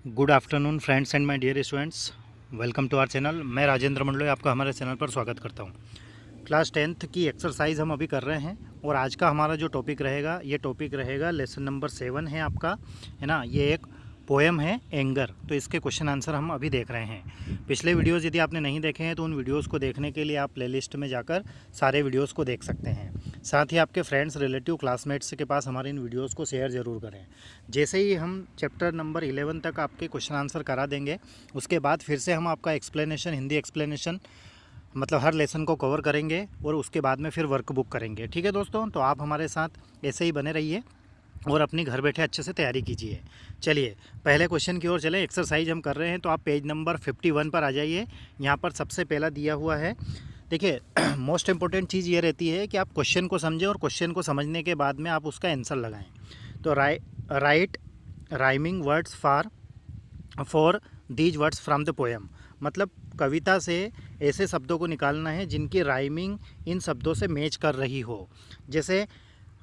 Good afternoon friends and my dear students, welcome to our channel. मैं राजेंद्र मंडलोई आपका हमारे channel पर स्वागत करता हूं। क्लास 10th की एक्सरसाइज हम अभी कर रहे हैं और आज का हमारा जो टॉपिक रहेगा, ये टॉपिक रहेगा लेसन नंबर 7 है आपका, है ना। ये एक पोएम है एंगर, तो इसके क्वेश्चन आंसर हम अभी देख रहे हैं। पिछले वीडियोस यदि आपने नहीं देखे हैं तो उन वीडियोस को देखने के लिए आप प्लेलिस्ट में जाकर सारे वीडियोस को देख सकते हैं। साथ ही आपके फ्रेंड्स, रिलेटिव, क्लासमेट्स के पास हमारे इन वीडियोस को शेयर ज़रूर करें। जैसे ही हम चैप्टर नंबर 11 तक आपके क्वेश्चन आंसर करा देंगे, उसके बाद फिर से हम आपका एक्सप्लेनेशन, हिंदी एक्सप्लेनेशन, मतलब हर लेसन को कवर करेंगे और उसके बाद में फिर वर्कबुक करेंगे। ठीक है दोस्तों, तो आप हमारे साथ ऐसे ही बने रहिए और अपनी घर बैठे अच्छे से तैयारी कीजिए। चलिए पहले क्वेश्चन की ओर चलें। एक्सरसाइज हम कर रहे हैं, तो आप पेज नंबर 51 पर आ जाइए। यहाँ पर सबसे पहला दिया हुआ है, देखिए मोस्ट इम्पोर्टेंट चीज़ ये रहती है कि आप क्वेश्चन को समझें और क्वेश्चन को समझने के बाद में आप उसका आंसर लगाएं। तो right rhyming words for these words from the poem, मतलब कविता से ऐसे शब्दों को निकालना है जिनकी राइमिंग इन शब्दों से मैच कर रही हो। जैसे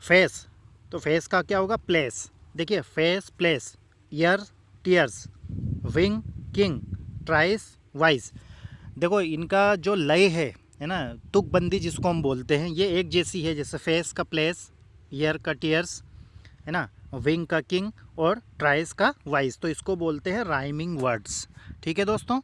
फेस, तो फेस का क्या होगा? प्लेस। देखिए face place, ear tears, wing king, trice vice. देखो इनका जो लय है ना, तुकबंदी जिसको हम बोलते हैं, ये एक जैसी है। जैसे फेस का प्लेस, ईयर का टीयर्स, है ना, विंग का किंग और ट्राइस का वाइस, तो इसको बोलते हैं राइमिंग वर्ड्स। ठीक है दोस्तों,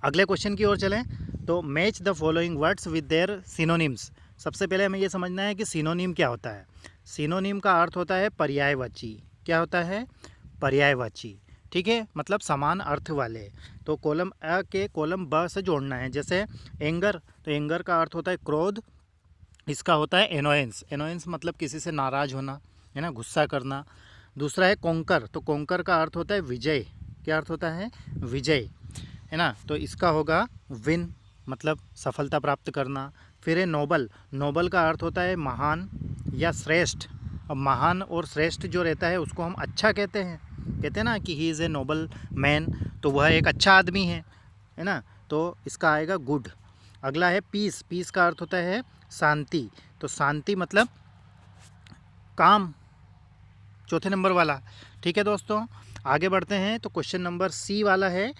अगले क्वेश्चन की ओर चलें। तो match the following words with their synonyms. सबसे पहले हमें ये समझना है कि सिनोनिम क्या होता है। सिनोनिम का अर्थ होता है पर्यायवाची। क्या होता है? पर्यायवाची। ठीक है, मतलब समान अर्थ वाले। तो कॉलम अ के कॉलम ब से जोड़ना है। जैसे एंगर, तो एंगर का अर्थ होता है क्रोध, इसका होता है एनोयंस। एनोयंस मतलब किसी से नाराज़ होना, है ना, गुस्सा करना। दूसरा है कोंकर, तो कोंकर का अर्थ होता है विजय। क्या अर्थ होता है? विजय, है ना, तो इसका होगा विन, मतलब सफलता प्राप्त करना। फिर है नोबल, नोबल का अर्थ होता है महान या श्रेष्ठ। अब महान और श्रेष्ठ जो रहता है उसको हम अच्छा कहते हैं, कहते हैं ना कि he is a noble man, तो वह एक अच्छा आदमी है ना, तो इसका आएगा गुड। अगला है पीस, पीस का अर्थ होता है शांति, तो शांति मतलब काम, चौथे नंबर वाला। ठीक है दोस्तों, आगे बढ़ते हैं। तो क्वेश्चन नंबर सी वाला है,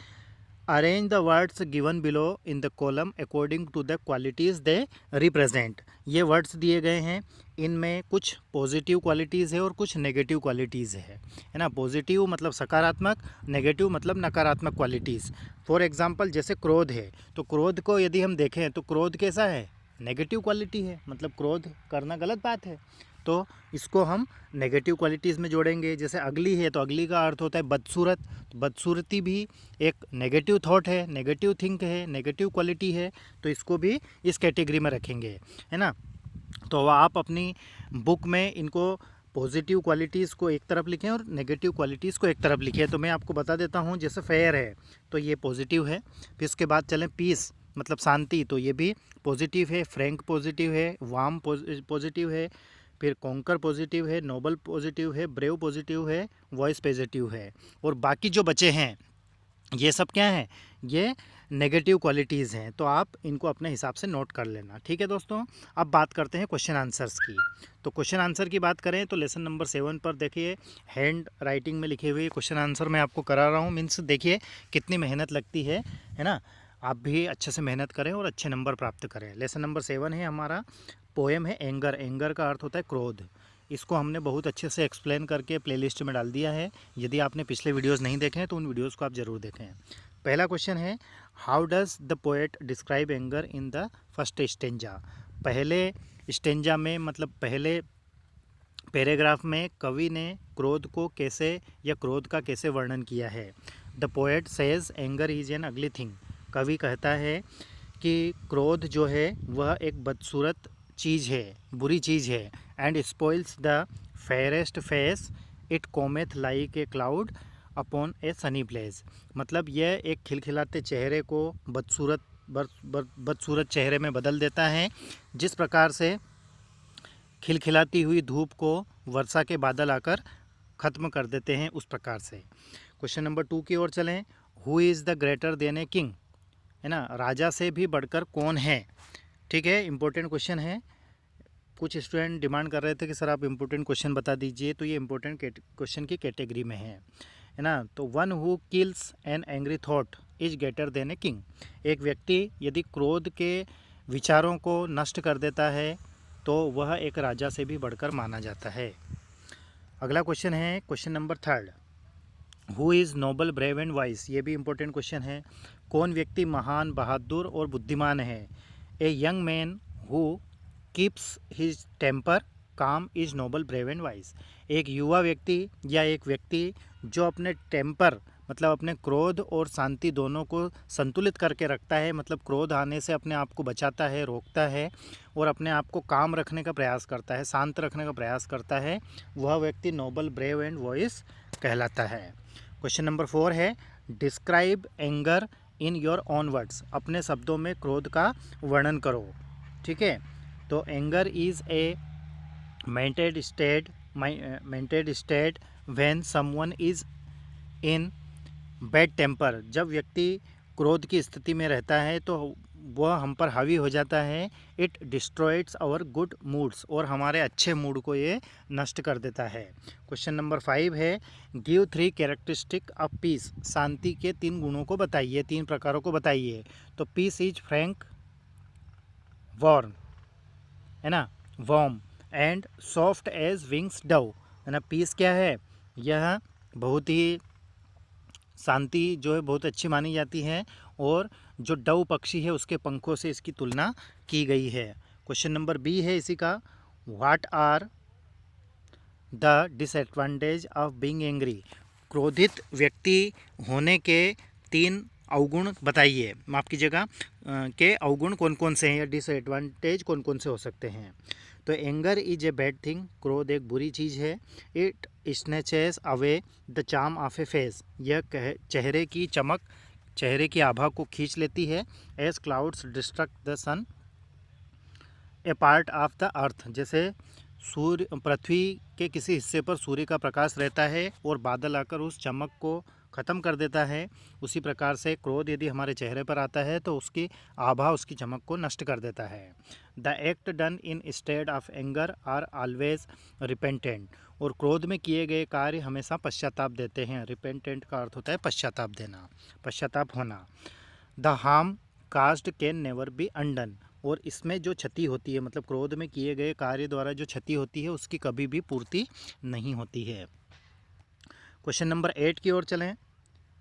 arrange the words given below in the column according to the qualities they represent. ये वर्ड्स दिए गए हैं, इनमें कुछ पॉजिटिव क्वालिटीज़ है और कुछ नेगेटिव क्वालिटीज़ है ना। पॉजिटिव मतलब सकारात्मक, नेगेटिव मतलब नकारात्मक क्वालिटीज़। फॉर एग्जांपल जैसे क्रोध है, तो क्रोध को यदि हम देखें तो क्रोध कैसा है? नेगेटिव क्वालिटी है, मतलब क्रोध करना गलत बात है, तो इसको हम नेगेटिव क्वालिटीज़ में जोड़ेंगे। जैसे अगली है, तो अगली का अर्थ होता है बदसूरत, तो बदसूरती भी एक नेगेटिव थॉट है, नेगेटिव थिंक है, नेगेटिव क्वालिटी है, तो इसको भी इस कैटेगरी में रखेंगे, है ना। तो आप अपनी बुक में इनको पॉजिटिव क्वालिटीज़ को एक तरफ लिखें और नेगेटिव क्वालिटीज़ को एक तरफ लिखें। तो मैं आपको बता देता हूँ, जैसे फेयर है तो ये पॉजिटिव है। फिर इसके बाद चलें पीस मतलब शांति, तो ये भी पॉजिटिव है। फ्रैंक पॉजिटिव है, वार्म पॉजिटिव है। फिर कॉन्कर पॉजिटिव है, नोबल पॉजिटिव है, ब्रेव पॉजिटिव है, वॉइस पॉजिटिव है। और बाकी जो बचे हैं ये सब क्या हैं? ये नेगेटिव क्वालिटीज़ हैं, तो आप इनको अपने हिसाब से नोट कर लेना। ठीक है दोस्तों, अब बात करते हैं क्वेश्चन आंसर्स की। तो क्वेश्चन आंसर की बात करें तो लेसन नंबर 7 पर देखिए, हैंड राइटिंग में लिखे हुए क्वेश्चन आंसर मैं आपको करा रहा हूँ। मीन्स देखिए कितनी मेहनत लगती है ना। आप भी अच्छे से मेहनत करें और अच्छे नंबर प्राप्त करें। लेसन नंबर 7 है हमारा, पोएम है एंगर। एंगर का अर्थ होता है क्रोध। इसको हमने बहुत अच्छे से एक्सप्लेन करके प्लेलिस्ट में डाल दिया है। यदि आपने पिछले वीडियोस नहीं देखे हैं तो उन वीडियोस को आप ज़रूर देखें। पहला क्वेश्चन है, how does the poet describe anger in the first stanza. पहले स्टेंजा में, मतलब पहले पैराग्राफ में कवि ने क्रोध को कैसे या क्रोध का कैसे वर्णन किया है। The poet says anger is an अगली थिंग। कवि कहता है कि क्रोध जो है वह एक बदसूरत चीज़ है, बुरी चीज़ है। And spoils the fairest face, it cometh like a cloud upon a sunny place. मतलब यह एक खिलखिलाते चेहरे को बदसूरत चेहरे में बदल देता है, जिस प्रकार से खिलखिलाती हुई धूप को वर्षा के बादल आकर ख़त्म कर देते हैं, उस प्रकार से। क्वेश्चन नंबर 2 की ओर चलें। Who is the greater than a king, है ना, राजा से भी बढ़कर कौन है। ठीक है, इम्पोर्टेंट क्वेश्चन है। कुछ स्टूडेंट डिमांड कर रहे थे कि सर आप इम्पोर्टेंट क्वेश्चन बता दीजिए, तो ये इम्पोर्टेंट क्वेश्चन की कैटेगरी में है। है ना। तो one who kills an angry thought is greater than a king. एक व्यक्ति यदि क्रोध के विचारों को नष्ट कर देता है तो वह एक राजा से भी बढ़कर माना जाता है। अगला क्वेश्चन है question number 3, who is noble brave and wise. ये भी इम्पोर्टेंट क्वेश्चन है। कौन व्यक्ति महान, बहादुर और बुद्धिमान है। A young man who keeps his temper calm is noble brave and wise. एक युवा व्यक्ति या एक व्यक्ति जो अपने टेम्पर मतलब अपने क्रोध और शांति दोनों को संतुलित करके रखता है, मतलब क्रोध आने से अपने आप को बचाता है, रोकता है और अपने आप को काम रखने का प्रयास करता है, शांत रखने का प्रयास करता है, वह व्यक्ति नोबल ब्रेव एंड वॉइस कहलाता है। क्वेश्चन नंबर 4 है, describe anger in your own words. अपने शब्दों में क्रोध का वर्णन करो। ठीक है, तो anger is a mented state when someone is in bad temper. जब व्यक्ति क्रोध की स्थिति में रहता है तो वह हम पर हावी हो जाता है। इट डिस्ट्रॉयड्स आवर गुड मूड्स, और हमारे अच्छे मूड को ये नष्ट कर देता है। क्वेश्चन नंबर 5 है, गिव 3 कैरेक्टरिस्टिक ऑफ पीस। शांति के 3 गुणों को बताइए, 3 प्रकारों को बताइए। तो पीस इज फ्रैंक, वॉर्म, है ना, warm and soft as wings dove, है ना। पीस क्या है, यह बहुत ही शांति जो है बहुत अच्छी मानी जाती है, और जो डव पक्षी है उसके पंखों से इसकी तुलना की गई है। क्वेश्चन नंबर बी है इसी का, what are the disadvantage of being angry. क्रोधित व्यक्ति होने के 3 अवगुण बताइए। माफ़ कीजिएगा, के अवगुण कौन कौन से हैं या डिसएडवांटेज कौन कौन से हो सकते हैं। तो anger is a bad thing, क्रोध एक बुरी चीज़ है। It snatches away the charm of a face, यह चेहरे की चमक, चेहरे की आभा को खींच लेती है। As clouds destruct the sun a part of the earth, जैसे सूर्य पृथ्वी के किसी हिस्से पर सूर्य का प्रकाश रहता है और बादल आकर उस चमक को ख़त्म कर देता है, उसी प्रकार से क्रोध यदि हमारे चेहरे पर आता है तो उसकी आभा, उसकी चमक को नष्ट कर देता है। The act done in state of anger are always repentant, और क्रोध में किए गए कार्य हमेशा पश्चाताप देते हैं। रिपेंटेंट का अर्थ होता है पश्चाताप देना, पश्चाताप होना। The harm cost can never be undone, और इसमें जो क्षति होती है, मतलब क्रोध में किए गए कार्य द्वारा जो क्षति होती है उसकी कभी भी पूर्ति नहीं होती है। क्वेश्चन नंबर 8 की ओर चलें,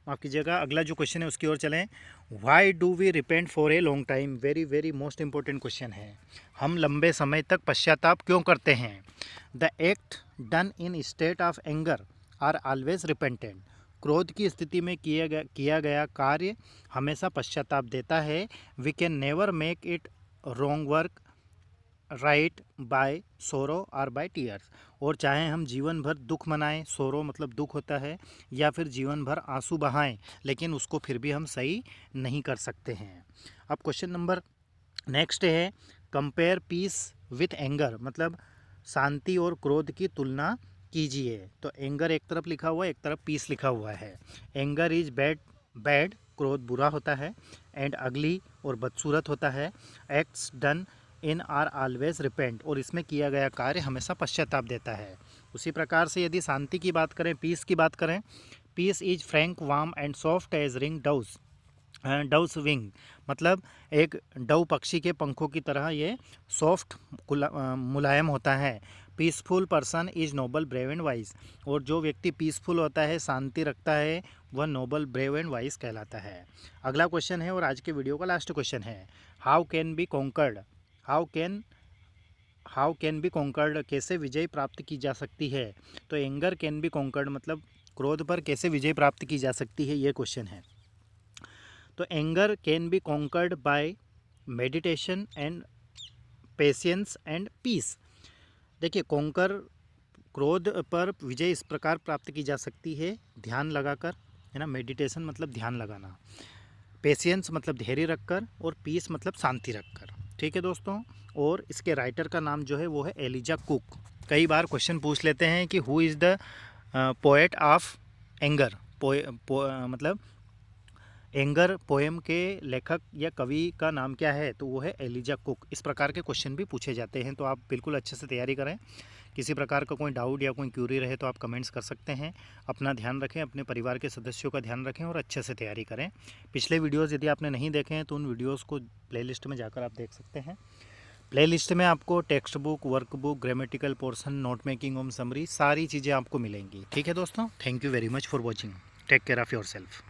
माफ़ कीजिएगा, अगला जो क्वेश्चन है उसकी ओर चलें। Why do we repent for a long time. Very very most important question है, हम लंबे समय तक पश्चाताप क्यों करते हैं। The act done in state of anger are always repentant, क्रोध की स्थिति में किया गया कार्य हमेशा पश्चाताप देता है। We can never make it wrong work right by sorrow और बाय टीयर्स, और चाहे हम जीवन भर दुख मनाएं, सोरो मतलब दुख होता है, या फिर जीवन भर आंसू बहाएं, लेकिन उसको फिर भी हम सही नहीं कर सकते हैं। अब क्वेश्चन नंबर नेक्स्ट है, कंपेयर पीस विथ एंगर, मतलब शांति और क्रोध की तुलना कीजिए। तो एंगर एक तरफ लिखा हुआ है, एक तरफ पीस लिखा हुआ है। एंगर इज बैड, क्रोध बुरा होता है। एंड अगली और बदसूरत होता है। Acts done in are always repent, और इसमें किया गया कार्य हमेशा पश्चाताप देता है। उसी प्रकार से यदि शांति की बात करें, पीस की बात करें, peace is frank warm and soft as ring dove's wing, मतलब एक डव पक्षी के पंखों की तरह ये सॉफ्ट मुलायम होता है। Peaceful person is noble brave and wise, और जो व्यक्ति पीसफुल होता है, शांति रखता है, वह नोबल ब्रेव एंड वाइज कहलाता है। अगला क्वेश्चन है और आज के वीडियो का लास्ट क्वेश्चन है, how can be conquered. How can be conquered, कैसे विजय प्राप्त की जा सकती है। तो एंगर कैन बी कॉन्कर्ड, मतलब क्रोध पर कैसे विजय प्राप्त की जा सकती है, ये क्वेश्चन है। तो anger can be conquered by meditation and patience and peace. देखिए, कॉन्कर, क्रोध पर विजय इस प्रकार प्राप्त की जा सकती है, ध्यान लगाकर, है ना। मेडिटेशन मतलब ध्यान लगाना, पेशेंस मतलब धैर्य रखकर, और पीस मतलब शांति रखकर। ठीक है दोस्तों, और इसके राइटर का नाम जो है वो है एलिजा कुक। कई बार क्वेश्चन पूछ लेते हैं कि who is the poet of anger, मतलब एंगर पोएम के लेखक या कवि का नाम क्या है, तो वो है एलिजा कुक। इस प्रकार के क्वेश्चन भी पूछे जाते हैं, तो आप बिल्कुल अच्छे से तैयारी करें, किसी प्रकार का कोई डाउट या कोई क्यूरी रहे तो आप कमेंट्स कर सकते हैं। अपना ध्यान रखें, अपने परिवार के सदस्यों का ध्यान रखें और अच्छे से तैयारी करें। पिछले वीडियोज़ यदि आपने नहीं देखे हैं तो उन वीडियोज़ को प्लेलिस्ट में जाकर आप देख सकते हैं। प्लेलिस्ट में आपको text book, workbook, grammatical portion, note making और समरी सारी चीज़ें आपको मिलेंगी। ठीक है दोस्तों, thank you very much for watching. Take care of your self.